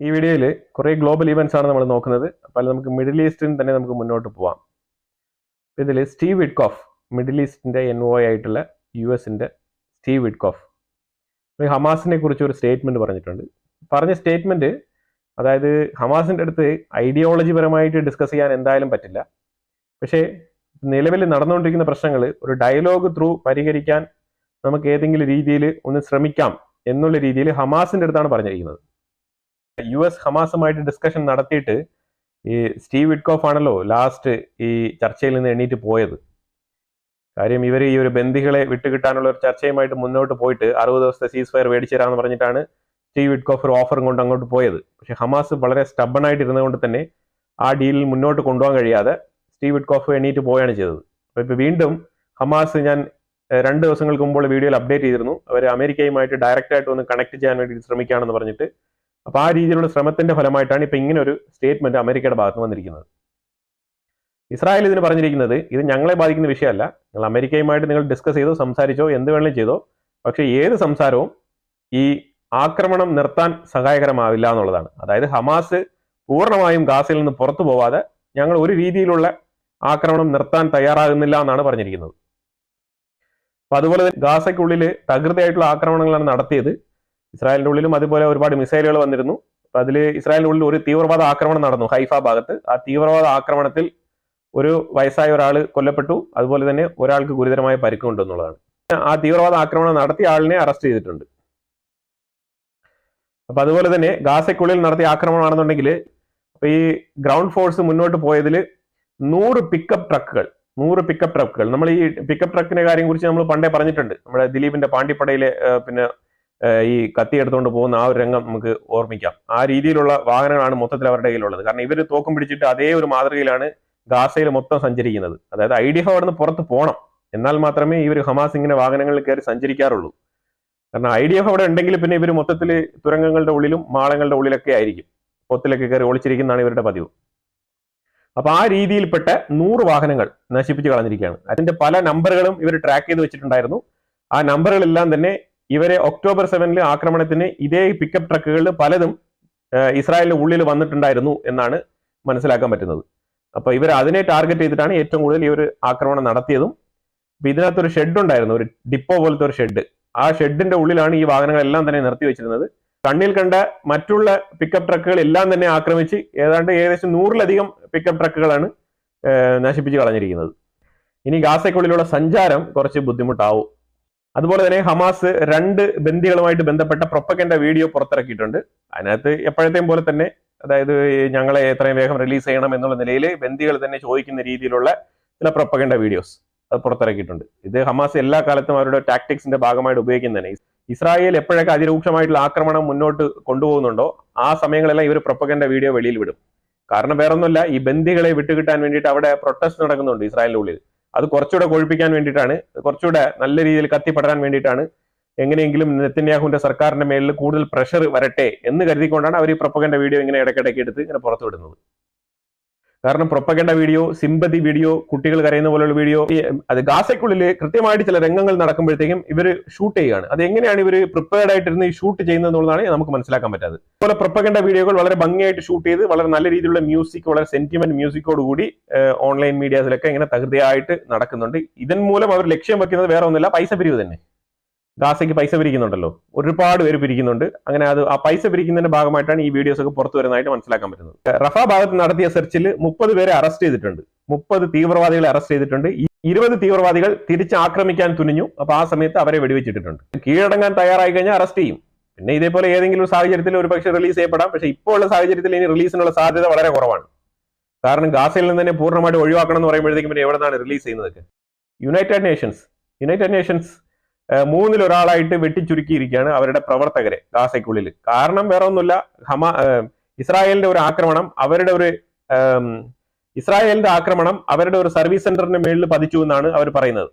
ഈ വീഡിയോയിൽ കുറേ ഗ്ലോബൽ ഇവന്റ്സ് ആണ് നമ്മൾ നോക്കുന്നത്. അപ്പോൾ നമുക്ക് മിഡിൽ ഈസ്റ്റിൽ തന്നെ നമുക്ക് മുന്നോട്ട് പോവാം. ഇതിൽ സ്റ്റീവ് വിറ്റ്കോഫ്, മിഡിൽ ഈസ്റ്റിൻ്റെ NOI ആയിട്ടുള്ള US-ൻ്റെ സ്റ്റീവ് വിറ്റ്കോഫ് ഹമാസിനെ കുറിച്ച് ഒരു സ്റ്റേറ്റ്മെൻറ്റ് പറഞ്ഞിട്ടുണ്ട്. പറഞ്ഞ സ്റ്റേറ്റ്മെൻറ്റ്, അതായത് ഹമാസിൻ്റെ അടുത്ത് ഐഡിയോളജി പരമായിട്ട് ഡിസ്കസ് ചെയ്യാൻ എന്തായാലും പറ്റില്ല, പക്ഷേ നിലവിൽ നടന്നുകൊണ്ടിരിക്കുന്ന പ്രശ്നങ്ങൾ ഒരു ഡയലോഗ് ത്രൂ പരിഹരിക്കാൻ നമുക്ക് ഏതെങ്കിലും രീതിയിൽ ഒന്ന് ശ്രമിക്കാം എന്നുള്ള രീതിയിൽ ഹമാസിൻ്റെ അടുത്താണ് പറഞ്ഞിരിക്കുന്നത്. US ഹമാസുമായിട്ട് ഡിസ്കഷൻ നടത്തിയിട്ട് ഈ സ്റ്റീവ് വിറ്റ്കോഫ് ആണല്ലോ ലാസ്റ്റ് ഈ ചർച്ചയിൽ നിന്ന് എണീറ്റ് പോയത്. കാര്യം ഇവർ ഈ ഒരു ബന്ദികളെ വിട്ടുകിട്ടാനുള്ള ഒരു ചർച്ചയുമായിട്ട് മുന്നോട്ട് പോയിട്ട് 60 ദിവസത്തെ സീസ് ഫയർ മേടിച്ചു തരാമെന്ന് പറഞ്ഞിട്ടാണ് സ്റ്റീവ് വിറ്റ്കോഫ് ഒരു ഓഫറും കൊണ്ട് അങ്ങോട്ട് പോയത്. പക്ഷേ ഹമാസ് വളരെ സ്റ്റബണായിട്ട് ഇരുന്നതുകൊണ്ട് തന്നെ ആ ഡീലിൽ മുന്നോട്ട് കൊണ്ടുപോകാൻ കഴിയാതെ സ്റ്റീവ് വിറ്റ്കോഫ് എണീറ്റ് പോവുകയാണ് ചെയ്തത്. അപ്പോൾ ഇപ്പോൾ വീണ്ടും ഹമാസ്, ഞാൻ 2 ദിവസങ്ങൾക്ക് മുമ്പുള്ള വീഡിയോയിൽ അപ്ഡേറ്റ് ചെയ്തിരുന്നു, അവർ അമേരിക്കയുമായിട്ട് ഡയറക്റ്റായിട്ട് ഒന്ന് കണക്ട് ചെയ്യാൻ വേണ്ടി ശ്രമിക്കുകയാണെന്ന് പറഞ്ഞിട്ട്. അപ്പോൾ ആ രീതിയിലുള്ള ശ്രമത്തിന്റെ ഫലമായിട്ടാണ് ഇപ്പോൾ ഇങ്ങനെ ഒരു സ്റ്റേറ്റ്മെന്റ് അമേരിക്കയുടെ ഭാഗത്ത് വന്നിരിക്കുന്നത്. ഇസ്രായേൽ ഇതിന് പറഞ്ഞിരിക്കുന്നത്, ഇത് ഞങ്ങളെ ബാധിക്കുന്ന വിഷയമല്ല, നിങ്ങൾ അമേരിക്കയുമായിട്ട് നിങ്ങൾ ഡിസ്കസ് ചെയ്തോ, സംസാരിച്ചോ, എന്ത് വേണമെങ്കിലും ചെയ്തോ, പക്ഷേ ഏത് സംസാരവും ഈ ആക്രമണം നിർത്താൻ സഹായകരമാവില്ല എന്നുള്ളതാണ്. അതായത് ഹമാസ് പൂർണ്ണമായും ഗാസയിൽ നിന്ന് പുറത്തു പോവാതെ ഞങ്ങൾ ഒരു രീതിയിലുള്ള ആക്രമണം നിർത്താൻ തയ്യാറാകുന്നില്ല എന്നാണ് പറഞ്ഞിരിക്കുന്നത്. അപ്പൊ അതുപോലെ ഗാസയ്ക്കുള്ളിൽ തകൃതിയായിട്ടുള്ള ആക്രമണങ്ങളാണ് നടത്തിയത്. ഇസ്രായേലിന്റെ ഉള്ളിലും അതുപോലെ ഒരുപാട് മിസൈലുകൾ വന്നിരുന്നു. അപ്പൊ അതിൽ ഇസ്രായേലിന്റെ ഉള്ളിൽ ഒരു തീവ്രവാദ ആക്രമണം നടന്നു ഹൈഫ ഭാഗത്ത്. ആ തീവ്രവാദ ആക്രമണത്തിൽ ഒരു വയസ്സായ ഒരാൾ കൊല്ലപ്പെട്ടു, അതുപോലെ തന്നെ ഒരാൾക്ക് ഗുരുതരമായ പരിക്കുണ്ട് എന്നുള്ളതാണ്. ആ തീവ്രവാദ ആക്രമണം നടത്തിയ ആളിനെ അറസ്റ്റ് ചെയ്തിട്ടുണ്ട്. അപ്പൊ അതുപോലെ തന്നെ ഗാസയ്ക്കുള്ളിൽ നടത്തിയ ആക്രമണമാണെന്നുണ്ടെങ്കിൽ അപ്പൊ ഈ ഗ്രൗണ്ട് ഫോഴ്സ് മുന്നോട്ട് പോയതിൽ 100 പിക്കപ്പ് ട്രക്കുകൾ, നമ്മൾ ഈ പിക്കപ്പ് ട്രക്കിന്റെ കാര്യം കുറിച്ച് നമ്മൾ പണ്ടേ പറഞ്ഞിട്ടുണ്ട്. നമ്മുടെ ദിലീപിന്റെ പാണ്ടിപ്പടയിലെ പിന്നെ ഈ കത്തി എടുത്തുകൊണ്ട് പോകുന്ന ആ ഒരു രംഗം നമുക്ക് ഓർമ്മിക്കാം. ആ രീതിയിലുള്ള വാഹനങ്ങളാണ് മൊത്തത്തിൽ അവരുടെ കയ്യിലുള്ളത്. കാരണം ഇവർ തോക്കും പിടിച്ചിട്ട് അതേ ഒരു മാതൃകയിലാണ് ഗാസയിൽ മൊത്തം സഞ്ചരിക്കുന്നത്. അതായത് IDF അവിടെ നിന്ന് പുറത്ത് പോകണം, എന്നാൽ മാത്രമേ ഇവർ ഹമാസ് ഇങ്ങനെ വാഹനങ്ങളിൽ കയറി സഞ്ചരിക്കാറുള്ളൂ. കാരണം IDF അവിടെ ഉണ്ടെങ്കിൽ പിന്നെ ഇവർ മൊത്തത്തിൽ തുരങ്കങ്ങളുടെ ഉള്ളിലും മാളങ്ങളുടെ ഉള്ളിലൊക്കെ ആയിരിക്കും, പൊത്തിലൊക്കെ കയറി ഒളിച്ചിരിക്കുന്നതാണ് ഇവരുടെ പതിവ്. അപ്പൊ ആ രീതിയിൽപ്പെട്ട 100 വാഹനങ്ങൾ നശിപ്പിച്ച് കളഞ്ഞിരിക്കുകയാണ്. അതിന്റെ പല നമ്പറുകളും ഇവർ ട്രാക്ക് ചെയ്ത് വെച്ചിട്ടുണ്ടായിരുന്നു. ആ നമ്പറുകളെല്ലാം തന്നെ ഇവരെ October 7 ആക്രമണത്തിന് ഇതേ പിക്കപ്പ് ട്രക്കുകളിൽ പലതും ഇസ്രായേലിന്റെ ഉള്ളിൽ വന്നിട്ടുണ്ടായിരുന്നു എന്നാണ് മനസ്സിലാക്കാൻ പറ്റുന്നത്. അപ്പൊ ഇവർ അതിനെ ടാർഗറ്റ് ചെയ്തിട്ടാണ് ഏറ്റവും കൂടുതൽ ഈ ഒരു ആക്രമണം നടത്തിയതും. അപ്പൊ ഇതിനകത്തൊരു ഷെഡ് ഉണ്ടായിരുന്നു, ഒരു ഡിപ്പോ പോലത്തെ ഒരു ഷെഡ്. ആ ഷെഡിന്റെ ഉള്ളിലാണ് ഈ വാഹനങ്ങളെല്ലാം തന്നെ നിർത്തി വെച്ചിരുന്നത്. കണ്ണിൽ കണ്ട മറ്റുള്ള പിക്കപ്പ് ട്രക്കുകൾ എല്ലാം തന്നെ ആക്രമിച്ച് ഏകദേശം 100-ലധികം പിക്കപ്പ് ട്രക്കുകളാണ് നശിപ്പിച്ച് കളഞ്ഞിരിക്കുന്നത്. ഇനി ഗാസയ്ക്കുള്ളിലുള്ള സഞ്ചാരം കുറച്ച് ബുദ്ധിമുട്ടാവും. അതുപോലെ തന്നെ ഹമാസ് 2 ബന്ദികളുമായിട്ട് ബന്ധപ്പെട്ട പ്രൊപ്പഗൻഡ വീഡിയോ പുറത്തിറക്കിയിട്ടുണ്ട്. അതിനകത്ത് എപ്പോഴത്തെയും പോലെ തന്നെ, അതായത് ഞങ്ങളെ എത്രയും വേഗം റിലീസ് ചെയ്യണം എന്നുള്ള നിലയിൽ ബന്ദികൾ തന്നെ ചോദിക്കുന്ന രീതിയിലുള്ള ചില പ്രൊപ്പഗൻഡ വീഡിയോസ് അത് പുറത്തിറക്കിയിട്ടുണ്ട്. ഇത് ഹമാസ് എല്ലാ കാലത്തും അവരുടെ ടാക്ടിക്സിന്റെ ഭാഗമായിട്ട് ഉപയോഗിക്കുന്നതാണ്. ഇസ്രായേൽ എപ്പോഴൊക്കെ അതിരൂക്ഷമായിട്ടുള്ള ആക്രമണം മുന്നോട്ട് കൊണ്ടുപോകുന്നുണ്ടോ ആ സമയങ്ങളെല്ലാം ഇവർ പ്രൊപ്പഗൻഡ വീഡിയോ വെളിയിൽ വിടും. കാരണം വേറൊന്നുമല്ല, ഈ ബന്ദികളെ വിട്ടുകിട്ടാൻ വേണ്ടിയിട്ട് അവിടെ പ്രൊട്ടസ്റ്റ് നടക്കുന്നുണ്ട് ഇസ്രായേലിന്റെ ഉള്ളിൽ. അത് കുറച്ചുകൂടെ കൊഴുപ്പിക്കാൻ വേണ്ടിയിട്ടാണ്, കുറച്ചുകൂടെ നല്ല രീതിയിൽ കത്തിപ്പടരാൻ വേണ്ടിയിട്ടാണ്, എങ്ങനെയെങ്കിലും നെതന്യാഹുവിന്റെ സർക്കാരിന്റെ മേലിൽ കൂടുതൽ പ്രഷർ വരട്ടെ എന്ന് കരുതിക്കൊണ്ടാണ് അവർ ഈ പ്രൊപ്പഗൻഡ വീഡിയോ ഇങ്ങനെ ഇടയ്ക്കിടയ്ക്ക് എടുത്ത് ഇങ്ങനെ പുറത്തു വിടുന്നത്. കാരണം പ്രൊപ്പഗൻഡ വീഡിയോ, സിമ്പതി വീഡിയോ, കുട്ടികൾ കരയുന്ന പോലുള്ള വീഡിയോ, അത് ഗാസയ്ക്കുള്ളിൽ കൃത്യമായിട്ട് ചില രംഗങ്ങൾ നടക്കുമ്പോഴത്തേക്കും ഇവർ ഷൂട്ട് ചെയ്യുകയാണ്. അത് എങ്ങനെയാണ് ഇവർ പ്രിപ്പയർഡ് ആയിട്ടിരുന്ന് ഈ ഷൂട്ട് ചെയ്യുന്നത് എന്നുള്ളതാണ് നമുക്ക് മനസ്സിലാക്കാൻ പറ്റാത്തത്. അതുപോലെ പ്രൊപ്പഗൻഡ വീഡിയോകൾ വളരെ ഭംഗിയായിട്ട് ഷൂട്ട് ചെയ്ത് വളരെ നല്ല രീതിയിലുള്ള മ്യൂസിക്, വളരെ സെന്റിമെന്റ് മ്യൂസിക്കോടുകൂടി ഓൺലൈൻ മീഡിയാസിലൊക്കെ ഇങ്ങനെ തകൃതിയായിട്ട് നടക്കുന്നുണ്ട്. ഇതിൻ മൂലം അവർ ലക്ഷ്യം വെക്കുന്നത് വേറെ ഒന്നുമില്ല, പൈസ പിരിവ് തന്നെ. ഗാസയ്ക്ക് പൈസ പിരിക്കുന്നുണ്ടല്ലോ, ഒരുപാട് പേര് പിരിക്കുന്നുണ്ട്. അങ്ങനെ ആ പൈസ പിരിക്കുന്നതിന്റെ ഭാഗമായിട്ടാണ് ഈ വീഡിയോസ് ഒക്കെ പുറത്തു വരുന്നതായിട്ട് മനസ്സിലാക്കാൻ പറ്റുന്നത്. റഫ ഭാഗത്ത് നടത്തിയ സെർച്ചിൽ 30 പേരെ അറസ്റ്റ് ചെയ്തിട്ടുണ്ട്, 30 തീവ്രവാദികളെ അറസ്റ്റ് ചെയ്തിട്ടുണ്ട്. 20 തീവ്രവാദികൾ തിരിച്ച് ആക്രമിക്കാൻ തുനിഞ്ഞു. അപ്പൊ ആ സമയത്ത് അവരെ വെടിവെച്ചിട്ടുണ്ട്. കീഴടങ്ങാൻ തയ്യാറായി കഴിഞ്ഞാൽ അറസ്റ്റ് ചെയ്യും. പിന്നെ ഇതേപോലെ ഏതെങ്കിലും സാഹചര്യത്തിൽ ഒരു പക്ഷേ റിലീസ് ചെയ്യപ്പെടാം. പക്ഷേ ഇപ്പോൾ ഉള്ള സാഹചര്യത്തിൽ ഇനി റിലീസിനുള്ള സാധ്യത വളരെ കുറവാണ്. കാരണം ഗാസയിൽ നിന്ന് തന്നെ പൂർണ്ണമായിട്ട് ഒഴിവാക്കണം എന്ന് പറയുമ്പോഴത്തേക്കും പിന്നെ എവിടെ നിന്നാണ് റിലീസ് ചെയ്യുന്നതൊക്കെ? യുണൈറ്റഡ് നേഷൻസ് 3-ൽ ഒരാളായിട്ട് വെട്ടിച്ചുരുക്കിയിരിക്കുകയാണ് അവരുടെ പ്രവർത്തകരെ ഗാസയ്ക്കുള്ളിൽ. കാരണം വേറെ ഒന്നുമില്ല, ഇസ്രായേലിന്റെ ആക്രമണം അവരുടെ ഒരു സർവീസ് സെന്ററിന്റെ മേളിൽ പതിച്ചു എന്നാണ് അവർ പറയുന്നത്.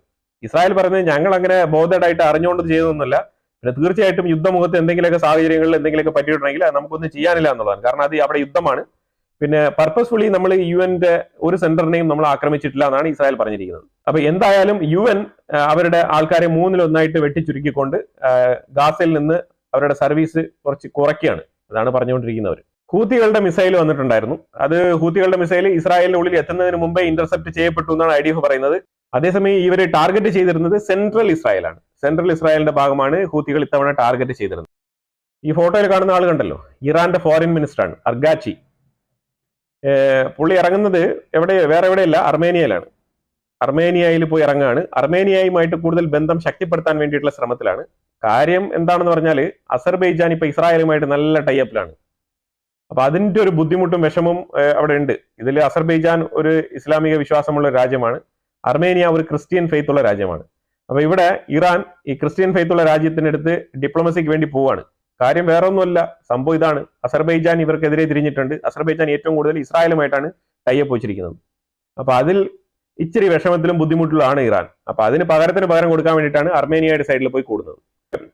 ഇസ്രായേൽ പറയുന്നത് ഞങ്ങൾ അങ്ങനെ ബോധമായിട്ട് അറിഞ്ഞുകൊണ്ട് ചെയ്തതൊന്നുമില്ല. പിന്നെ തീർച്ചയായിട്ടും യുദ്ധമുഖത്ത് എന്തെങ്കിലുമൊക്കെ സാഹചര്യങ്ങളിൽ എന്തെങ്കിലുമൊക്കെ പറ്റിയിട്ടുണ്ടെങ്കിൽ നമുക്കൊന്നും ചെയ്യാനില്ല എന്നുള്ളതാണ്. കാരണം അത് അവിടെ യുദ്ധമാണ്. പിന്നെ പർപ്പസ്ഫുള്ളി നമ്മൾ UN-ന്റെ ഒരു സെന്ററിനെയും നമ്മൾ ആക്രമിച്ചിട്ടില്ല എന്നാണ് ഇസ്രായേൽ പറഞ്ഞിരിക്കുന്നത്. അപ്പൊ എന്തായാലും UN അവരുടെ ആൾക്കാരെ 3-ൽ 1 വെട്ടിച്ചുരുക്കിക്കൊണ്ട് ഗാസയിൽ നിന്ന് അവരുടെ സർവീസ് കുറച്ച് കുറയ്ക്കുകയാണ്. അതാണ് പറഞ്ഞുകൊണ്ടിരിക്കുന്നവർ. ഹൂത്തികളുടെ മിസൈൽ വന്നിട്ടുണ്ടായിരുന്നു. അത് ഹൂത്തികളുടെ മിസൈൽ ഇസ്രായേലിന്റെ ഉള്ളിൽ എത്തുന്നതിന് മുമ്പേ ഇന്റർസെപ്റ്റ് ചെയ്യപ്പെട്ടു എന്നാണ് IDF പറയുന്നത്. അതേസമയം ഇവരെ ടാർഗറ്റ് ചെയ്തിരുന്നത് സെൻട്രൽ ഇസ്രായേലാണ്. സെൻട്രൽ ഇസ്രായേലിന്റെ ഭാഗമാണ് ഹൂത്തികൾ ഇത്തവണ ടാർഗറ്റ് ചെയ്തിരുന്നത്. ഈ ഫോട്ടോയിൽ കാണുന്ന ആൾ കണ്ടല്ലോ, ഇറാന്റെ ഫോറിൻ മിനിസ്റ്ററാണ് അർഗാച്ചി. പുള്ളി ഇറങ്ങുന്നത് വേറെ എവിടെയല്ല, അർമേനിയയിലാണ്. അർമേനിയയിൽ പോയി ഇറങ്ങുകയാണ്. അർമേനിയയുമായിട്ട് കൂടുതൽ ബന്ധം ശക്തിപ്പെടുത്താൻ വേണ്ടിയിട്ടുള്ള ശ്രമത്തിലാണ്. കാര്യം എന്താണെന്ന് പറഞ്ഞാൽ അസർബൈജാൻ ഇപ്പൊ ഇസ്രായേലുമായിട്ട് നല്ല ടൈഅപ്പിലാണ്. അപ്പൊ അതിന്റെ ഒരു ബുദ്ധിമുട്ടും വിഷമവും അവിടെ ഉണ്ട്. ഇതിൽ അസർബൈജാൻ ഒരു ഇസ്ലാമിക വിശ്വാസമുള്ള രാജ്യമാണ്, അർമേനിയ ഒരു ക്രിസ്ത്യൻ ഫെയ്ത്ത് ഉള്ള രാജ്യമാണ്. അപ്പൊ ഇവിടെ ഇറാൻ ഈ ക്രിസ്ത്യൻ ഫെയ്ത്ത് ഉള്ള രാജ്യത്തിനടുത്ത് ഡിപ്ലോമസിക്ക് വേണ്ടി പോവാണ്. കാര്യം വേറെ ഒന്നുമല്ല, സംഭവം ഇതാണ്. അസർബൈജാൻ ഇവർക്കെതിരെ തിരിഞ്ഞിട്ടുണ്ട്. അസർബൈജാൻ ഏറ്റവും കൂടുതൽ ഇസ്രായേലുമായിട്ടാണ് ടൈഅപ്പ് വെച്ചിരിക്കുന്നത്. അപ്പൊ അതിൽ ഇച്ചിരി വിഷമത്തിലും ബുദ്ധിമുട്ടിലാണ് ഇറാൻ. അപ്പൊ അതിന് പകരം കൊടുക്കാൻ വേണ്ടിയിട്ടാണ് അർമേനിയയുടെ സൈഡിൽ പോയി കൂടുന്നത്.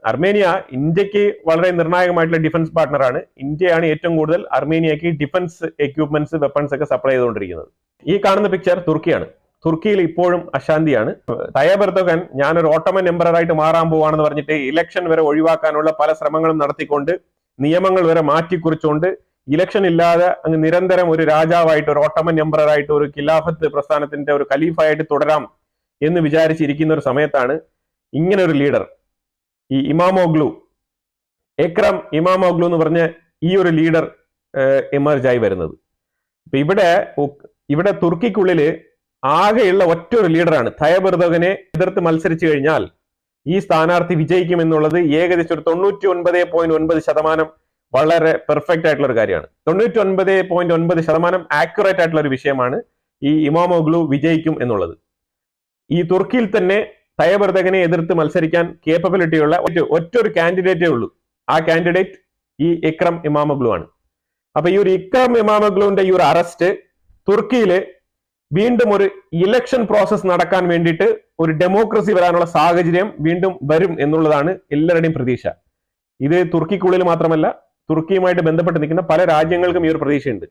അർമേനിയ ഇന്ത്യക്ക് വളരെ നിർണായകമായിട്ടുള്ള ഡിഫൻസ് പാർട്ണറാണ്. ഇന്ത്യയാണ് ഏറ്റവും കൂടുതൽ അർമേനിയക്ക് ഡിഫൻസ് എക്യുപ്മെന്റ്സ്, വെപ്പൺസ് ഒക്കെ സപ്ലൈ ചെയ്തുകൊണ്ടിരിക്കുന്നത്. ഈ കാണുന്ന പിക്ചർ തുർക്കിയാണ്. തുർക്കിയിൽ ഇപ്പോഴും അശാന്തിയാണ്. തയ്യബ് എർദോഗൻ ഞാനൊരു ഓട്ടോമൻ എംപററായിട്ട് മാറാൻ പോവാണെന്ന് പറഞ്ഞിട്ട് ഇലക്ഷൻ വരെ ഒഴിവാക്കാനുള്ള പല ശ്രമങ്ങളും നടത്തിക്കൊണ്ട് നിയമങ്ങൾ വരെ മാറ്റിക്കുറിച്ചുകൊണ്ട് ഇലക്ഷൻ ഇല്ലാതെ അങ്ങ് നിരന്തരം ഒരു രാജാവായിട്ട്, ഒരു ഓട്ടോമൻ എംപററായിട്ട്, ഒരു ഖിലാഫത്ത് പ്രസ്ഥാനത്തിന്റെ ഒരു ഖലീഫായിട്ട് തുടരാം എന്ന് വിചാരിച്ചിരിക്കുന്ന ഒരു സമയത്താണ് ഇങ്ങനെ ഒരു ലീഡർ, ഈ ഇമാമോഗ്ലു, എക്രം ഇമാമോഗ്ലു എന്ന് പറഞ്ഞ ഈ ഒരു ലീഡർ എമർജ് ആയി വരുന്നത്. ഇപ്പൊ ഇവിടെ തുർക്കിക്കുള്ളില് ആകെയുള്ള ഒറ്റ ഒരു ലീഡറാണ്. തയ്യബ് എർദോഗനെ എതിർത്ത് മത്സരിച്ചു കഴിഞ്ഞാൽ ഈ സ്ഥാനാർത്ഥി വിജയിക്കും എന്നുള്ളത് ഏകദേശം ഒരു 99.9% വളരെ പെർഫെക്റ്റ് ആയിട്ടുള്ള ഒരു കാര്യമാണ്. 99.9% ആക്യുറേറ്റ് ആയിട്ടുള്ള ഒരു വിഷയമാണ് ഈ ഇമാമോഗ്ലു വിജയിക്കും എന്നുള്ളത്. ഈ തുർക്കിയിൽ തന്നെ തയ്യബ് എർദോഗനെ എതിർത്ത് മത്സരിക്കാൻ കേപ്പബിലിറ്റിയുള്ള ഒറ്റൊരു കാൻഡിഡേറ്റേ ഉള്ളൂ. ആ കാൻഡിഡേറ്റ് ഈ ഇക്രം ഇമാമോഗ്ലു ആണ്. അപ്പൊ ഈ ഒരു ഇക്രം ഇമാമോഗ്ലുവിന്റെ ഈ ഒരു അറസ്റ്റ് തുർക്കിയില് വീണ്ടും ഒരു ഇലക്ഷൻ പ്രോസസ് നടക്കാൻ വേണ്ടിയിട്ട് ഒരു ഡെമോക്രസി വരാനുള്ള സാഹചര്യം വീണ്ടും വരും എന്നുള്ളതാണ് എല്ലാവരുടെയും പ്രതീക്ഷ. ഇത് തുർക്കിക്കുള്ളിൽ മാത്രമല്ല, തുർക്കിയുമായിട്ട് ബന്ധപ്പെട്ട് നിൽക്കുന്ന പല രാജ്യങ്ങൾക്കും ഈ ഒരു പ്രതീക്ഷയുണ്ട്.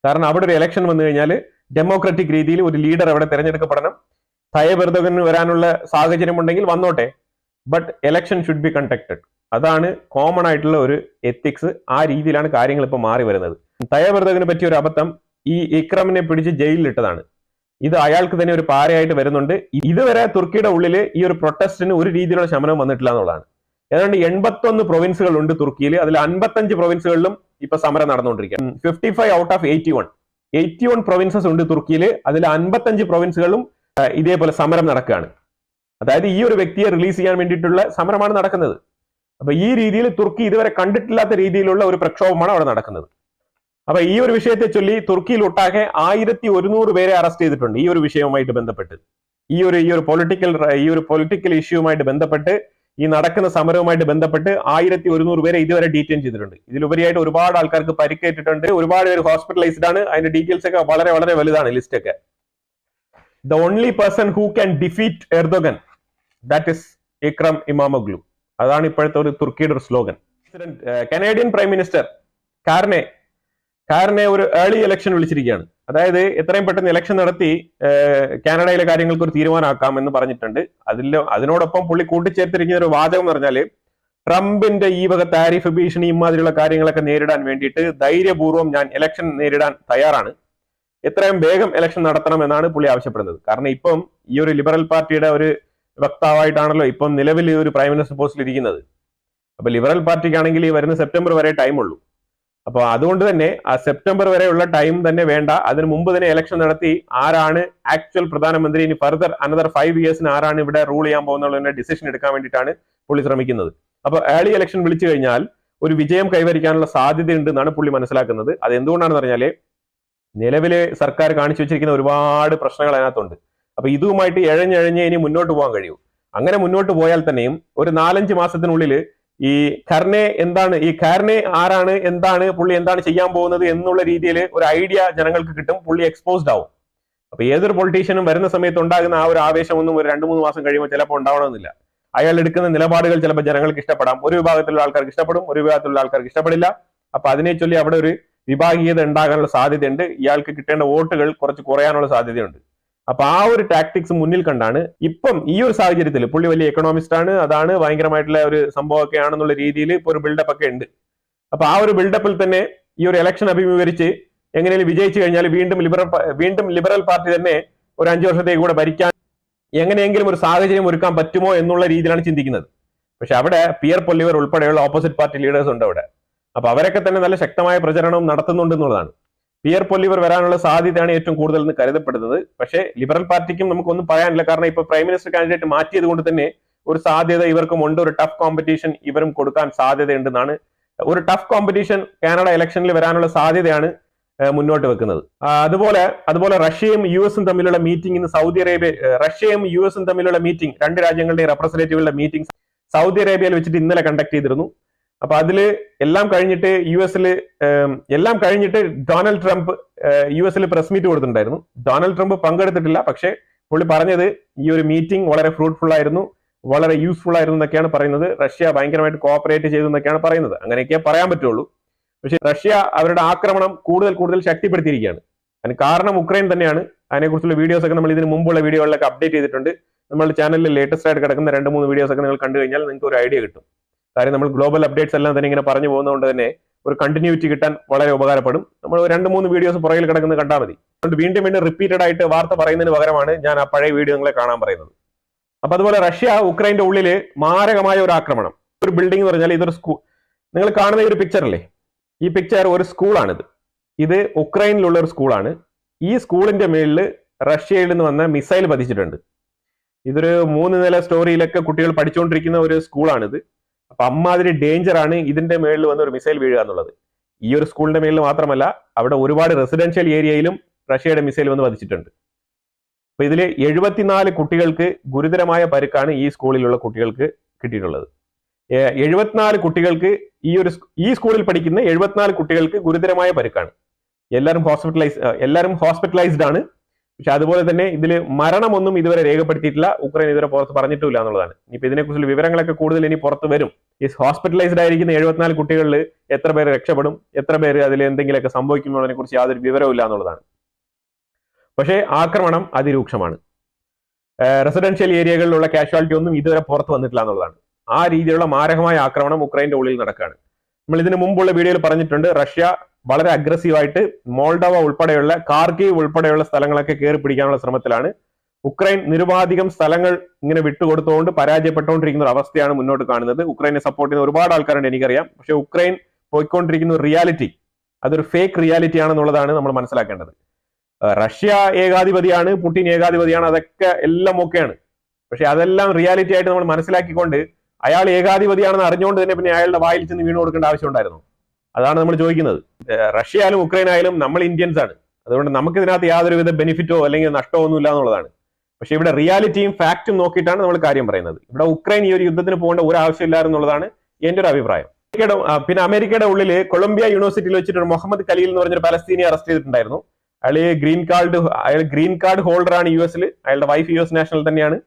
കാരണം അവിടെ ഒരു ഇലക്ഷൻ വന്നു കഴിഞ്ഞാൽ ഡെമോക്രാറ്റിക് രീതിയിൽ ഒരു ലീഡർ അവിടെ തിരഞ്ഞെടുക്കപ്പെടണം. തയ്യബ് എർദോഗന് വരാനുള്ള സാഹചര്യം ഉണ്ടെങ്കിൽ വന്നോട്ടെ, but election should be conducted. അതാണ് കോമൺ ആയിട്ടുള്ള ഒരു എത്തിക്സ്. ആ രീതിയിലാണ് കാര്യങ്ങൾ ഇപ്പൊ മാറി വരുന്നത്. തയ്യബ് എർദോഗന് പറ്റിയ ഒരു അബദ്ധം ഈ ഇക്രമിനെ പിടിച്ച് ജയിലിലിട്ടതാണ്. ഇത് അയാൾക്ക് തന്നെ ഒരു പാരയായിട്ട് വരുന്നുണ്ട്. ഇതുവരെ തുർക്കിയുടെ ഉള്ളിൽ ഈ ഒരു പ്രൊട്ടസ്റ്റിന് ഒരു രീതിയിലുള്ള ശമനം വന്നിട്ടില്ല എന്നുള്ളതാണ്. ഏതാണ്ട് 81 പ്രൊവിൻസുകൾ ഉണ്ട് തുർക്കിയിൽ. അതിൽ 55 പ്രൊവിൻസുകളിലും ഇപ്പൊ സമരം നടന്നുകൊണ്ടിരിക്കുകയാണ്. 55 ഔട്ട് ഓഫ് 81 പ്രൊവിൻസസ് ഉണ്ട് തുർക്കിയിൽ. അതിൽ 55 പ്രൊവിൻസുകളും ഇതേപോലെ സമരം നടക്കുകയാണ്. അതായത് ഈ ഒരു വ്യക്തിയെ റിലീസ് ചെയ്യാൻ വേണ്ടിയിട്ടുള്ള സമരമാണ് നടക്കുന്നത്. അപ്പൊ ഈ രീതിയിൽ തുർക്കി ഇതുവരെ കണ്ടിട്ടില്ലാത്ത രീതിയിലുള്ള ഒരു പ്രക്ഷോഭമാണ് അവിടെ നടക്കുന്നത്. അപ്പൊ ഈ ഒരു വിഷയത്തെ ചൊല്ലി തുർക്കിയിൽ ഒട്ടാകെ 1100 പേരെ അറസ്റ്റ് ചെയ്തിട്ടുണ്ട്. ഈ ഒരു വിഷയവുമായിട്ട് ബന്ധപ്പെട്ട്, ഈ ഒരു പൊളിറ്റിക്കൽ ഇഷ്യൂവുമായിട്ട് ബന്ധപ്പെട്ട്, ഈ നടക്കുന്ന സമരവുമായിട്ട് ബന്ധപ്പെട്ട് 1100 പേരെ ഇതുവരെ ഡീറ്റെയിൻ ചെയ്തിട്ടുണ്ട്. ഇതിലുപരിയായിട്ട് ഒരുപാട് ആൾക്കാർക്ക് പരിക്കേറ്റിട്ടുണ്ട്, ഒരുപാട് പേര് ഹോസ്പിറ്റലൈസ്ഡ് ആണ്. അതിന്റെ ഡീറ്റെയിൽസ് ഒക്കെ വളരെ വളരെ വലുതാണ് ലിസ്റ്റ് ഒക്കെ. The only person who can defeat Erdogan, that is Ikram Imamoglu. അതാണ് ഇപ്പോഴത്തെ ഒരു തുർക്കിയുടെ ഒരു സ്ലോഗൻ. കനേഡിയൻ പ്രൈം മിനിസ്റ്റർ കാരനെ ഒരു ഏർലി ഇലക്ഷൻ വിളിച്ചിരിക്കുകയാണ്. അതായത് എത്രയും പെട്ടെന്ന് ഇലക്ഷൻ നടത്തി കാനഡയിലെ കാര്യങ്ങൾക്ക് ഒരു തീരുമാനമാക്കാം എന്ന് പറഞ്ഞിട്ടുണ്ട്. അതിനോടൊപ്പം പുള്ളി കൂട്ടിച്ചേർത്തിരിക്കുന്ന ഒരു വാചകം എന്ന് പറഞ്ഞാല് ട്രംപിന്റെ ഈ വക താരിഫ് ഭീഷണി ഇമാതിരിയുള്ള കാര്യങ്ങളൊക്കെ നേരിടാൻ വേണ്ടിയിട്ട് ധൈര്യപൂർവ്വം ഞാൻ ഇലക്ഷൻ നേരിടാൻ തയ്യാറാണ്, എത്രയും വേഗം ഇലക്ഷൻ നടത്തണം എന്നാണ് പുള്ളി ആവശ്യപ്പെടുന്നത്. കാരണം ഇപ്പം ഈ ഒരു ലിബറൽ പാർട്ടിയുടെ ഒരു വക്താവായിട്ടാണല്ലോ ഇപ്പം നിലവിൽ ഒരു പ്രൈം മിനിസ്റ്റർ പോസ്റ്റിൽ ഇരിക്കുന്നത്. അപ്പൊ ലിബറൽ പാർട്ടിക്കാണെങ്കിൽ ഈ വരുന്ന സെപ്റ്റംബർ വരെ ടൈമുള്ളൂ. അപ്പൊ അതുകൊണ്ട് തന്നെ ആ സെപ്റ്റംബർ വരെയുള്ള ടൈം തന്നെ വേണ്ട, അതിന് മുമ്പ് തന്നെ ഇലക്ഷൻ നടത്തി ആരാണ് ആക്ച്വൽ പ്രധാനമന്ത്രി, ഇനി ഫർദർ അനദർ 5 ഇയേഴ്സിന് ആരാണ് ഇവിടെ റൂൾ ചെയ്യാൻ പോകുന്ന ഡിസിഷൻ എടുക്കാൻ വേണ്ടിയിട്ടാണ് പുള്ളി ശ്രമിക്കുന്നത്. അപ്പൊ ഏർലി ഇലക്ഷൻ വിളിച്ചു കഴിഞ്ഞാൽ ഒരു വിജയം കൈവരിക്കാനുള്ള സാധ്യതയുണ്ട് എന്നാണ് പുള്ളി മനസ്സിലാക്കുന്നത്. അത് എന്തുകൊണ്ടാണെന്ന് പറഞ്ഞാല് നിലവിലെ സർക്കാർ കാണിച്ചു വെച്ചിരിക്കുന്ന ഒരുപാട് പ്രശ്നങ്ങൾ അതിനകത്തുണ്ട്. അപ്പൊ ഇതുമായിട്ട് എഴഞ്ഞെഴഞ്ഞ് ഇനി മുന്നോട്ട് പോകാൻ കഴിയൂ. അങ്ങനെ മുന്നോട്ട് പോയാൽ തന്നെയും ഒരു 4-5 മാസത്തിനുള്ളിൽ ഈ ഖാർനെ ആരാണ്, എന്താണ് പുള്ളി എന്താണ് ചെയ്യാൻ പോകുന്നത് എന്നുള്ള രീതിയിൽ ഒരു ഐഡിയ ജനങ്ങൾക്ക് കിട്ടും. പുള്ളി എക്സ്പോസ്ഡ് ആവും. അപ്പൊ ഏതൊരു പൊളിറ്റീഷ്യനും വരുന്ന സമയത്ത് ഉണ്ടാകുന്ന ആ ഒരു ആവേശമൊന്നും ഒരു 2-3 മാസം കഴിയുമ്പോൾ ചിലപ്പോൾ ഉണ്ടാവണമെന്നില്ല. അയാൾ എടുക്കുന്ന നിലപാടുകൾ ചിലപ്പോൾ ജനങ്ങൾക്ക് ഇഷ്ടപ്പെടാം. ഒരു വിഭാഗത്തിലുള്ള ആൾക്കാർക്ക് ഇഷ്ടപ്പെടും, ഒരു വിഭാഗത്തിലുള്ള ആൾക്കാർക്ക് ഇഷ്ടപ്പെടില്ല. അപ്പൊ അതിനെ ചൊല്ലി അവിടെ ഒരു വിഭാഗീയത ഉണ്ടാകാനുള്ള സാധ്യതയുണ്ട്. ഇയാൾക്ക് കിട്ടേണ്ട വോട്ടുകൾ കുറച്ച് കുറയാനുള്ള സാധ്യതയുണ്ട്. അപ്പൊ ആ ഒരു ടാക്ടിക്സ് മുന്നിൽ കണ്ടാണ് ഇപ്പം ഈ ഒരു സാഹചര്യത്തിൽ പുള്ളി വലിയ എക്കണോമിസ്റ്റ് ആണ്, ഭയങ്കരമായിട്ടുള്ള ഒരു സംഭവമൊക്കെ ആണെന്നുള്ള രീതിയിൽ ഇപ്പൊ ഒരു ബിൽഡപ്പ് ഒക്കെ ഉണ്ട്. അപ്പൊ ആ ഒരു ബിൽഡപ്പിൽ തന്നെ ഈ ഒരു ഇലക്ഷൻ അഭിമുഖീകരിച്ച് എങ്ങനെയും വിജയിച്ചു കഴിഞ്ഞാൽ വീണ്ടും ലിബറൽ പാർട്ടി തന്നെ ഒരു 5 വർഷത്തേക്ക് കൂടെ ഭരിക്കാൻ എങ്ങനെയെങ്കിലും ഒരു സാഹചര്യം ഒരുക്കാൻ പറ്റുമോ എന്നുള്ള രീതിയിലാണ് ചിന്തിക്കുന്നത്. പക്ഷെ അവിടെ പിയർ പൊല്ലിവർ ഉൾപ്പെടെയുള്ള ഓപ്പോസിറ്റ് പാർട്ടി ലീഡേഴ്സ് ഉണ്ട് അവിടെ. അപ്പൊ അവരൊക്കെ തന്നെ നല്ല ശക്തമായ പ്രചരണവും നടത്തുന്നുണ്ട് എന്നുള്ളതാണ്. പിയർ പൊല്ലിവർ വരാനുള്ള സാധ്യതയാണ് ഏറ്റവും കൂടുതൽ എന്ന് കരുതപ്പെടുന്നത്. പക്ഷേ ലിബറൽ പാർട്ടിക്കും നമുക്കൊന്നും പറയാനില്ല. കാരണം ഇപ്പൊ പ്രൈം മിനിസ്റ്റർ കാൻഡിഡേറ്റ് മാറ്റിയത് കൊണ്ട് തന്നെ ഒരു സാധ്യത ഇവർക്കും ഉണ്ട്. ഒരു ടഫ് കോമ്പറ്റീഷൻ ഇവരും കൊടുക്കാൻ സാധ്യതയുണ്ടെന്നാണ്. ഒരു ടഫ് കോമ്പറ്റീഷൻ കാനഡ ഇലക്ഷനിൽ വരാനുള്ള സാധ്യതയാണ് മുന്നോട്ട് വെക്കുന്നത്. അതുപോലെ റഷ്യയും യു എസും തമ്മിലുള്ള മീറ്റിംഗ് ഇന്ന് റഷ്യയും യു എസും തമ്മിലുള്ള മീറ്റിംഗ്, 2 രാജ്യങ്ങളുടെ റെപ്രസെന്റേറ്റീവുകളുടെ മീറ്റിംഗ് സൗദി അറേബ്യയിൽ വെച്ചിട്ട് ഇന്നലെ കണ്ടക്ട് ചെയ്തിരുന്നു. അപ്പൊ അതില് എല്ലാം കഴിഞ്ഞിട്ട് ഡൊണാൾഡ് ട്രംപ് യു എസിൽ പ്രസ് മീറ്റ് കൊടുത്തിട്ടുണ്ടായിരുന്നു. ഡൊണാൾഡ് ട്രംപ് പങ്കെടുത്തിട്ടില്ല. പക്ഷെ പുള്ളി പറഞ്ഞത് ഈ ഒരു മീറ്റിംഗ് വളരെ ഫ്രൂട്ട്ഫുൾ ആയിരുന്നു, വളരെ യൂസ്ഫുൾ ആയിരുന്നു എന്നൊക്കെയാണ് പറയുന്നത്. റഷ്യ ഭയങ്കരമായിട്ട് കോഓപ്പറേറ്റ് ചെയ്തു എന്നൊക്കെയാണ് പറയുന്നത്. അങ്ങനെയൊക്കെ പറയാൻ പറ്റുള്ളൂ. പക്ഷെ റഷ്യ അവരുടെ ആക്രമണം കൂടുതൽ ശക്തിപ്പെടുത്തിയിരിക്കുകയാണ്. അതിന് കാരണം ഉക്രൈൻ തന്നെയാണ്. അതിനെക്കുറിച്ചുള്ള വീഡിയോസ് ഒക്കെ നമ്മൾ ഇതിന് മുമ്പുള്ള വീഡിയോകളിലൊക്കെ അപ്ഡേറ്റ് ചെയ്തിട്ടുണ്ട്. നമ്മുടെ ചാനലിൽ ലേറ്റസ്റ്റ് ആയിട്ട് കിടക്കുന്ന 2-3 വീഡിയോസ് ഒക്കെ നിങ്ങൾ കണ്ടു കഴിഞ്ഞാൽ നിങ്ങൾക്ക് ഒരു ഐഡിയ കിട്ടും. കാര്യം നമ്മൾ ഗ്ലോബൽ അപ്ഡേറ്റ്സ് എല്ലാം തന്നെ ഇങ്ങനെ പറഞ്ഞു പോകുന്നതുകൊണ്ട് തന്നെ ഒരു കണ്ടിന്യൂറ്റി കിട്ടാൻ വളരെ ഉപകാരപ്പെടും. നമ്മൾ 2-3 വീഡിയോസ് പുറകിൽ കിടക്കുന്നത് കണ്ടാൽ മതി. അതുകൊണ്ട് വീണ്ടും റിപ്പീറ്റഡ് ആയിട്ട് വാർത്ത പറയുന്നതിന് പകരമാണ് ഞാൻ ആ പഴയ വീഡിയോ നിങ്ങളെ കാണാൻ പറയുന്നത്. അപ്പൊ അതുപോലെ റഷ്യ ഉക്രൈന്റെ ഉള്ളില് മാരകമായ ഒരു ആക്രമണം, ഒരു ബിൽഡിംഗ് എന്ന് പറഞ്ഞാൽ ഇതൊരു സ്കൂൾ. നിങ്ങൾ കാണുന്ന ഈ ഒരു പിക്ചർ അല്ലേ, ഈ പിക്ചർ ഒരു സ്കൂളാണിത്. ഇത് ഉക്രൈനിലുള്ള ഒരു സ്കൂളാണ്. ഈ സ്കൂളിന്റെ മേളിൽ റഷ്യയിൽ നിന്ന് വന്ന മിസൈൽ പതിച്ചിട്ടുണ്ട്. ഇതൊരു 3 നില സ്റ്റോറിയിലൊക്കെ കുട്ടികൾ പഠിച്ചുകൊണ്ടിരിക്കുന്ന ഒരു സ്കൂളാണിത്. അപ്പൊ അമ്മാതിരി ഡേഞ്ചർ ആണ് ഇതിന്റെ മേളിൽ വന്ന ഒരു മിസൈൽ വീഴുക എന്നുള്ളത്. ഈ ഒരു സ്കൂളിന്റെ മേളിൽ മാത്രമല്ല, അവിടെ ഒരുപാട് റെസിഡൻഷ്യൽ ഏരിയയിലും റഷ്യയുടെ മിസൈൽ വന്ന് പതിച്ചിട്ടുണ്ട്. അപ്പൊ ഇതില് 74 കുട്ടികൾക്ക് ഗുരുതരമായ പരിക്കാണ് ഈ സ്കൂളിലുള്ള കുട്ടികൾക്ക് കിട്ടിയിട്ടുള്ളത്. 74 കുട്ടികൾക്ക് ഈ സ്കൂളിൽ പഠിക്കുന്ന 74 കുട്ടികൾക്ക് ഗുരുതരമായ പരിക്കാണ്. എല്ലാവരും ഹോസ്പിറ്റലൈസ്ഡ് ആണ്. പക്ഷെ അതുപോലെ തന്നെ ഇതിൽ മരണമൊന്നും ഇതുവരെ രേഖപ്പെടുത്തിയിട്ടില്ല. ഉക്രൈൻ ഇതുവരെ പുറത്ത് പറഞ്ഞിട്ടില്ല എന്നുള്ളതാണ്. ഇനിയിപ്പോ ഇതിനെക്കുറിച്ചുള്ള വിവരങ്ങളൊക്കെ കൂടുതൽ ഇനി പുറത്ത് വരും. ഈ ഹോസ്പിറ്റലൈസ്ഡ് ആയിരിക്കുന്ന 74 കുട്ടികളിൽ എത്ര പേര് രക്ഷപ്പെടും, എത്ര പേര് അതിൽ എന്തെങ്കിലുമൊക്കെ സംഭവിക്കുന്നതിനെ കുറിച്ച് യാതൊരു വിവരവും ഇല്ല എന്നുള്ളതാണ്. പക്ഷേ ആക്രമണം അതിരൂക്ഷമാണ്. റെസിഡൻഷ്യൽ ഏരിയകളിലുള്ള കാഷ്വാലിറ്റി ഒന്നും ഇതുവരെ പുറത്ത് വന്നിട്ടില്ല എന്നുള്ളതാണ്. ആ രീതിയിലുള്ള മാരകമായ ആക്രമണം ഉക്രൈന്റെ ഉള്ളിൽ നടക്കുകയാണ്. നമ്മൾ ഇതിനു മുമ്പുള്ള വീഡിയോയിൽ പറഞ്ഞിട്ടുണ്ട്, റഷ്യ വളരെ അഗ്രസീവായിട്ട് മോൾഡോവ ഉൾപ്പെടെയുള്ള കാർഗീവ് ഉൾപ്പെടെയുള്ള സ്ഥലങ്ങളൊക്കെ കയറി പിടിക്കാനുള്ള ശ്രമത്തിലാണ്. ഉക്രൈൻ നിരുപാധികം സ്ഥലങ്ങൾ ഇങ്ങനെ വിട്ടുകൊടുത്തുകൊണ്ട് പരാജയപ്പെട്ടുകൊണ്ടിരിക്കുന്ന ഒരു അവസ്ഥയാണ് മുന്നോട്ട് കാണുന്നത്. ഉക്രൈനെ സപ്പോർട്ട് ചെയ്യുന്ന ഒരുപാട് ആൾക്കാരുണ്ട്, എനിക്കറിയാം. പക്ഷെ ഉക്രൈൻ പോയിക്കൊണ്ടിരിക്കുന്ന ഒരു റിയാലിറ്റി, അതൊരു ഫേക്ക് റിയാലിറ്റി ആണെന്നുള്ളതാണ് നമ്മൾ മനസ്സിലാക്കേണ്ടത്. റഷ്യ ഏകാധിപതിയാണ്, പുടിൻ ഏകാധിപതിയാണ്, അതൊക്കെ എല്ലാം ഒക്കെയാണ്. പക്ഷെ അതെല്ലാം റിയാലിറ്റി ആയിട്ട് നമ്മൾ മനസ്സിലാക്കിക്കൊണ്ട് അയാൾ ഏകാധിപതിയാണെന്ന് അറിഞ്ഞുകൊണ്ട് തന്നെ പിന്നെ അയാളുടെ വായിൽ ചെന്ന് വീണ് കൊടുക്കേണ്ട ആവശ്യം ഉണ്ടായിരുന്നു? അതാണ് നമ്മൾ ചോദിക്കുന്നത്. റഷ്യ ആയാലും ഉക്രൈൻ ആയാലും നമ്മൾ ഇന്ത്യൻസ് ആണ്. അതുകൊണ്ട് നമുക്ക് ഇതിനകത്ത് യാതൊരുവിധ ബെനിഫിറ്റോ അല്ലെങ്കിൽ നഷ്ടമോ ഒന്നും ഇല്ല എന്നുള്ളതാണ്. പക്ഷെ ഇവിടെ റിയാലിറ്റിയും ഫാക്റ്റും നോക്കിയിട്ടാണ് നമ്മൾ കാര്യം പറയുന്നത്. ഇവിടെ ഉക്രൈൻ ഈ ഒരു യുദ്ധത്തിന് പോകേണ്ട ഒരു ആവശ്യമില്ല എന്നുള്ളതാണ് എന്റെ ഒരു അഭിപ്രായം. പിന്നെ അമേരിക്കയുടെ ഉള്ളിൽ കൊളംബിയ യൂണിവേഴ്സിറ്റിയിൽ വെച്ചിട്ട് മുഹമ്മദ് ഖലീൽ എന്ന് പറഞ്ഞൊരു പലസ്തീനിയെ അറസ്റ്റ് ചെയ്തിട്ടുണ്ടായിരുന്നു. അയാൾ ഗ്രീൻ കാർഡ് ഹോൾഡർ ആണ് യു എസിൽ. അയാളുടെ വൈഫ് യു എസ് നാഷണൽ തന്നെയാണ്.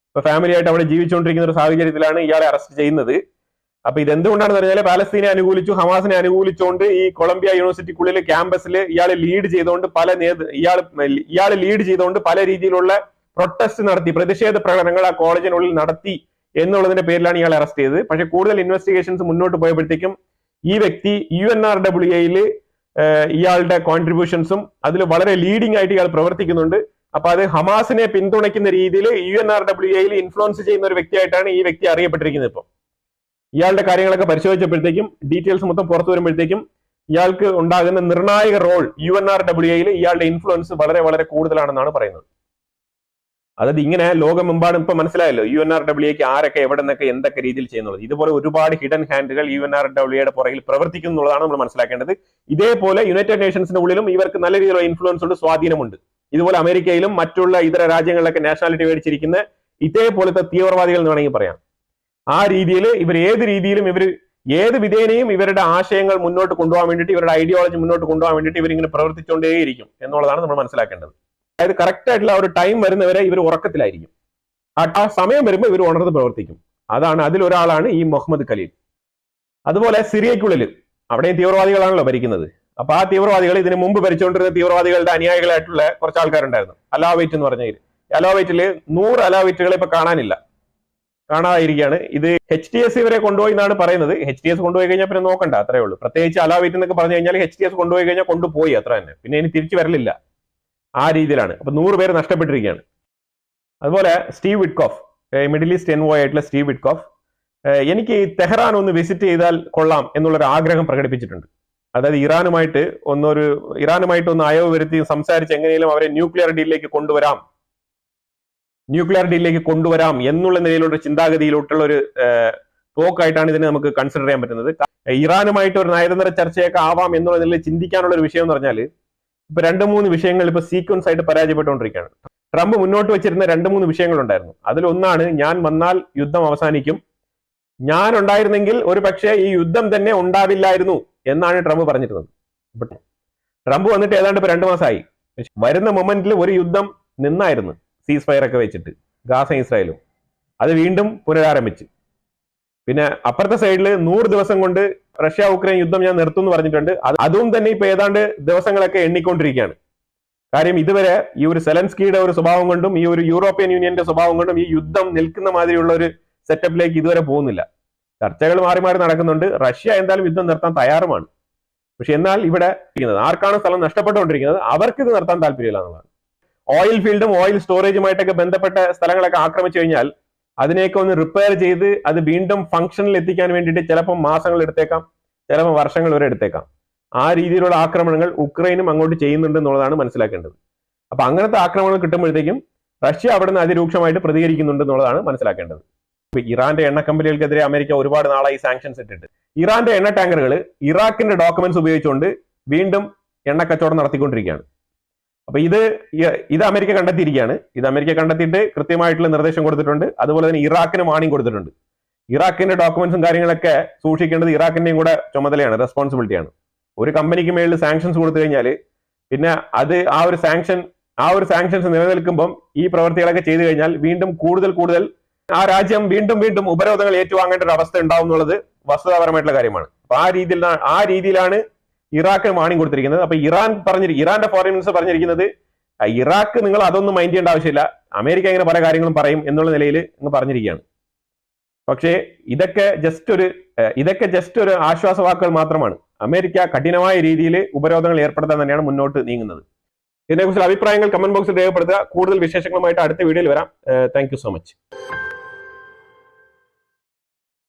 ഇപ്പൊ ഫാമിലി ആയിട്ട് അവിടെ ജീവിച്ചുകൊണ്ടിരിക്കുന്ന ഒരു സാഹചര്യത്തിലാണ് ഇയാളെ അറസ്റ്റ് ചെയ്യുന്നത്. അപ്പൊ ഇതെന്തുകൊണ്ടാണെന്ന് പറഞ്ഞാൽ പാലസ്തീനെ അനുകൂലിച്ചു, ഹമാസിനെ അനുകൂലിച്ചുകൊണ്ട് ഈ കൊളംബിയ യൂണിവേഴ്സിറ്റിക്കുള്ളിൽ ക്യാമ്പസിൽ ഇയാൾ ലീഡ് ചെയ്തുകൊണ്ട് പല രീതിയിലുള്ള പ്രൊട്ടസ്റ്റ് നടത്തി, പ്രതിഷേധ പ്രകടനങ്ങൾ ആ കോളേജിനുള്ളിൽ നടത്തി എന്നുള്ളതിന്റെ പേരിലാണ് ഇയാളെ അറസ്റ്റ് ചെയ്തത്. പക്ഷെ കൂടുതൽ ഇൻവെസ്റ്റിഗേഷൻസ് മുന്നോട്ട് പോയപ്പോഴത്തേക്കും ഈ വ്യക്തി UNRWA ഇയാളുടെ കോൺട്രിബ്യൂഷൻസും അതിൽ വളരെ ലീഡിംഗ് ആയിട്ട് ഇയാൾ പ്രവർത്തിക്കുന്നുണ്ട്. അപ്പൊ അത് ഹമാസിനെ പിന്തുണയ്ക്കുന്ന രീതിയിൽ UNRWA ഇൻഫ്ലുവൻസ് ചെയ്യുന്ന ഒരു വ്യക്തിയായിട്ടാണ് ഈ വ്യക്തി അറിയപ്പെട്ടിരിക്കുന്നത്. ഇപ്പം ഇയാളുടെ കാര്യങ്ങളൊക്കെ പരിശോധിച്ചപ്പോഴത്തേക്കും ഡീറ്റെയിൽസ് മൊത്തം പുറത്തു വരുമ്പോഴത്തേക്കും ഇയാൾക്ക് ഉണ്ടാകുന്ന നിർണായക റോൾ UNRWA ഇയാളുടെ ഇൻഫ്ലുവൻസ് വളരെ വളരെ കൂടുതലാണെന്നാണ് പറയുന്നത്. അതായത് ഇങ്ങനെ ലോകമെമ്പാടും ഇപ്പൊ മനസ്സിലായല്ലോ UNRWA ആരൊക്കെ എവിടെ നിന്നൊക്കെ എന്തൊക്കെ രീതിയിൽ ചെയ്യുന്നുള്ളത്. ഇതുപോലെ ഒരുപാട് ഹിഡൻ ഹാൻഡുകൾ UNRWA പുറകിൽ പ്രവർത്തിക്കുന്നു എന്നുള്ളതാണ് നമ്മൾ മനസ്സിലാക്കേണ്ടത്. ഇതേപോലെ യുണൈറ്റഡ് നേഷൻസിന്റെ ഉള്ളിലും ഇവർക്ക് നല്ല രീതിയിലുള്ള ഇൻഫ്ലുവൻസ് ഉണ്ട്, സ്വാധീനമുണ്ട്. ഇതുപോലെ അമേരിക്കയിലും മറ്റുള്ള ഇതര രാജ്യങ്ങളിലൊക്കെ നാഷണാലിറ്റി മേടിച്ചിരിക്കുന്ന ഇതേപോലത്തെ തീവ്രവാദികൾ എന്ന് വേണമെങ്കിൽ പറയാം. ആ രീതിയിൽ ഇവർ ഏത് വിധേനയും ഇവരുടെ ആശയങ്ങൾ മുന്നോട്ട് കൊണ്ടുപോകാൻ വേണ്ടിയിട്ട്, ഇവരുടെ ഐഡിയോളജി മുന്നോട്ട് കൊണ്ടുപോകാൻ വേണ്ടിയിട്ട് ഇവരിങ്ങനെ പ്രവർത്തിച്ചുകൊണ്ടേയിരിക്കും എന്നുള്ളതാണ് നമ്മൾ മനസ്സിലാക്കേണ്ടത്. അതായത് കറക്റ്റ് ആയിട്ടുള്ള ഒരു ടൈം വരുന്നവരെ ഇവർ ഉറക്കത്തിലായിരിക്കും. ആ സമയം വരുമ്പോൾ ഇവർ ഉണർന്ന് പ്രവർത്തിക്കും. അതിലൊരാളാണ് ഈ മുഹമ്മദ് ഖലീൽ. അതുപോലെ സിറിയക്കുള്ളിൽ അവിടെയും തീവ്രവാദികളാണല്ലോ ഭരിക്കുന്നത്. അപ്പൊ ആ തീവ്രവാദികൾ ഇതിന് മുമ്പ് ഭരിച്ചുകൊണ്ടിരുന്ന തീവ്രവാദികളുടെ അനുയായികളായിട്ടുള്ള കുറച്ച് ആൾക്കാരുണ്ടായിരുന്നു. അലാവൈറ്റ് എന്ന് പറഞ്ഞാൽ അലാവൈറ്റില് 100 അലാവൈറ്റുകളെ ഇപ്പൊ കാണാനില്ല. കാണാതിരിക്കുകയാണ്. ഇത് HTS ഇവരെ കൊണ്ടുപോയി എന്നാണ് പറയുന്നത്. HTS കൊണ്ടുപോയി കഴിഞ്ഞാൽ പിന്നെ നോക്കണ്ട, അത്രേ ഉള്ളൂ. പ്രത്യേകിച്ച് അലാവിറ്റ് എന്നൊക്കെ പറഞ്ഞു കഴിഞ്ഞാൽ HTS കൊണ്ടുപോയി കഴിഞ്ഞാൽ കൊണ്ടുപോയി, അത്ര തന്നെ. പിന്നെ ഇനി തിരിച്ചു വരലില്ല, ആ രീതിയിലാണ്. അപ്പൊ 100 പേര് നഷ്ടപ്പെട്ടിരിക്കുകയാണ്. അതുപോലെ Steve Witkoff, middle east envoy ആയിട്ടുള്ള സ്റ്റീവ് വിറ്റ്കോഫ്, എനിക്ക് തെഹ്റാൻ ഒന്ന് വിസിറ്റ് ചെയ്താൽ കൊള്ളാം എന്നുള്ളൊരു ആഗ്രഹം പ്രകടിപ്പിച്ചിട്ടുണ്ട്. അതായത് ഇറാനുമായിട്ട് ഒന്ന് അയവ് വരുത്തി സംസാരിച്ച് എങ്ങനെയും അവരെ ന്യൂക്ലിയർ ഡീലിലേക്ക് കൊണ്ടുവരാം എന്നുള്ള നിലയിലുള്ള ചിന്താഗതിയിലോട്ടുള്ള ഒരു പോക്കായിട്ടാണ് ഇതിനെ നമുക്ക് കൺസിഡർ ചെയ്യാൻ പറ്റുന്നത്. ഇറാനുമായിട്ട് ഒരു നയതന്ത്ര ചർച്ചയൊക്കെ ആവാം എന്നുള്ള നിലയിൽ ചിന്തിക്കാനുള്ള ഒരു വിഷയം എന്ന് പറഞ്ഞാൽ ഇപ്പൊ 2-3 വിഷയങ്ങൾ ഇപ്പൊ സീക്വൻസ് ആയിട്ട് പരാജയപ്പെട്ടുകൊണ്ടിരിക്കുകയാണ്. ട്രംപ് മുന്നോട്ട് വെച്ചിരുന്ന 2-3 വിഷയങ്ങളുണ്ടായിരുന്നു. അതിലൊന്നാണ്, ഞാൻ വന്നാൽ യുദ്ധം അവസാനിക്കും, ഞാൻ ഉണ്ടായിരുന്നെങ്കിൽ ഒരു പക്ഷേ ഈ യുദ്ധം തന്നെ ഉണ്ടാവില്ലായിരുന്നു എന്നാണ് ട്രംപ് പറഞ്ഞിരുന്നത്. ട്രംപ് വന്നിട്ട് ഏതാണ്ട് ഇപ്പൊ 2 മാസമായി. വരുന്ന മൊമെന്റിൽ ഒരു യുദ്ധം നിന്നായിരുന്നു, സീസ് ഫയർ ഒക്കെ വെച്ചിട്ട്, ഗാസ ഇസ്രായേലും. അത് വീണ്ടും പുനരാരംഭിച്ച്. പിന്നെ അപ്പുറത്തെ സൈഡിൽ 100 ദിവസം കൊണ്ട് റഷ്യ ഉക്രൈൻ യുദ്ധം ഞാൻ നിർത്തും എന്ന് പറഞ്ഞിട്ടുണ്ട്. അതും തന്നെ ഇപ്പൊ ഏതാണ്ട് ദിവസങ്ങളൊക്കെ എണ്ണിക്കൊണ്ടിരിക്കുകയാണ്. കാര്യം ഇതുവരെ ഈ ഒരു സെലൻസ്കിയുടെ ഒരു സ്വഭാവം കൊണ്ടും ഈ ഒരു യൂറോപ്യൻ യൂണിയന്റെ സ്വഭാവം കൊണ്ടും ഈ യുദ്ധം നിൽക്കുന്ന മാതിരിയുള്ള ഒരു സെറ്റപ്പിലേക്ക് ഇതുവരെ പോകുന്നില്ല. ചർച്ചകൾ മാറി മാറി നടക്കുന്നുണ്ട്. റഷ്യ എന്തായാലും യുദ്ധം നിർത്താൻ തയ്യാറുമാണ്. പക്ഷെ എന്നാൽ ഇവിടെ ആർക്കാണ് സ്ഥലം നഷ്ടപ്പെട്ടുകൊണ്ടിരിക്കുന്നത്, അവർക്ക് ഇത് നിർത്താൻ താല്പര്യമില്ല എന്നുള്ളതാണ്. ഓയിൽ ഫീൽഡും ഓയിൽ സ്റ്റോറേജുമായിട്ടൊക്കെ ബന്ധപ്പെട്ട സ്ഥലങ്ങളൊക്കെ ആക്രമിച്ചു കഴിഞ്ഞാൽ അതിനെയൊക്കെ ഒന്ന് റിപ്പയർ ചെയ്ത് അത് വീണ്ടും ഫംഗ്ഷനിൽ എത്തിക്കാൻ വേണ്ടിയിട്ട് ചിലപ്പോൾ മാസങ്ങൾ എടുത്തേക്കാം, ചിലപ്പോൾ വർഷങ്ങൾ വരെ എടുത്തേക്കാം. ആ രീതിയിലുള്ള ആക്രമണങ്ങൾ ഉക്രൈനും അങ്ങോട്ട് ചെയ്യുന്നുണ്ട് എന്നുള്ളതാണ് മനസ്സിലാക്കേണ്ടത്. അപ്പൊ അങ്ങനത്തെ ആക്രമണങ്ങൾ കിട്ടുമ്പോഴത്തേക്കും റഷ്യ അവിടെ നിന്ന് അതിരൂക്ഷമായിട്ട് പ്രതികരിക്കുന്നുണ്ട് എന്നുള്ളതാണ് മനസ്സിലാക്കേണ്ടത്. ഇറാന്റെ എണ്ണ കമ്പനികൾക്കെതിരെ അമേരിക്ക ഒരുപാട് നാളായി സാങ്ഷൻസ് ഇട്ടിട്ട് ഇറാന്റെ എണ്ണ ടാങ്കറുകൾ ഇറാഖിന്റെ ഡോക്യുമെന്റ്സ് ഉപയോഗിച്ചുകൊണ്ട് വീണ്ടും എണ്ണ കച്ചവടം നടത്തിക്കൊണ്ടിരിക്കുകയാണ്. അപ്പൊ ഇത് അമേരിക്ക കണ്ടെത്തിയിരിക്കുകയാണ്. ഇത് അമേരിക്ക കണ്ടെത്തിയിട്ട് കൃത്യമായിട്ടുള്ള നിർദ്ദേശം കൊടുത്തിട്ടുണ്ട്. അതുപോലെ തന്നെ ഇറാഖിന് വാണിംഗ് കൊടുത്തിട്ടുണ്ട്. ഇറാഖിന്റെ ഡോക്യുമെന്റ്സും കാര്യങ്ങളൊക്കെ സൂക്ഷിക്കേണ്ടത് ഇറാഖിന്റെയും കൂടെ ചുമതലയാണ്, റെസ്പോൺസിബിലിറ്റിയാണ്. ഒരു കമ്പനിക്ക് മേളിൽ സാങ്ഷൻസ് കൊടുത്തു കഴിഞ്ഞാൽ പിന്നെ അത് ആ ഒരു സാങ്ഷൻസ് നിലനിൽക്കുമ്പം ഈ പ്രവൃത്തികളൊക്കെ ചെയ്തു കഴിഞ്ഞാൽ വീണ്ടും കൂടുതൽ ആ രാജ്യം വീണ്ടും ഉപരോധങ്ങൾ ഏറ്റുവാങ്ങേണ്ട ഒരു അവസ്ഥ ഉണ്ടാവും എന്നുള്ളത് വസ്തുതാപരമായിട്ടുള്ള കാര്യമാണ്. അപ്പൊ ആ രീതിയിലാണ് ഇറാഖിന് വാണിംഗ് കൊടുത്തിരിക്കുന്നത്. അപ്പൊ ഇറാന്റെ ഫോറിൻ മിനിസ്റ്റർ പറഞ്ഞിരിക്കുന്നത്, ഇറാഖ് നിങ്ങൾ അതൊന്നും മൈൻഡ് ചെയ്യേണ്ട ആവശ്യമില്ല, അമേരിക്ക ഇങ്ങനെ പല കാര്യങ്ങളും പറയും എന്നുള്ള നിലയിൽ അങ്ങ് പറഞ്ഞിരിക്കുകയാണ്. പക്ഷേ ഇതൊക്കെ ജസ്റ്റ് ഒരു ആശ്വാസവാക്കുകൾ മാത്രമാണ്. അമേരിക്ക കഠിനമായ രീതിയിൽ ഉപരോധങ്ങൾ ഏർപ്പെടുത്താൻ തന്നെയാണ് മുന്നോട്ട് നീങ്ങുന്നത്. ഇതിനെക്കുറിച്ചുള്ള അഭിപ്രായങ്ങൾ കമന്റ് ബോക്സിൽ രേഖപ്പെടുത്തുക. കൂടുതൽ വിശേഷങ്ങളുമായിട്ട് അടുത്ത വീഡിയോയിൽ വരാം. Thank you so much.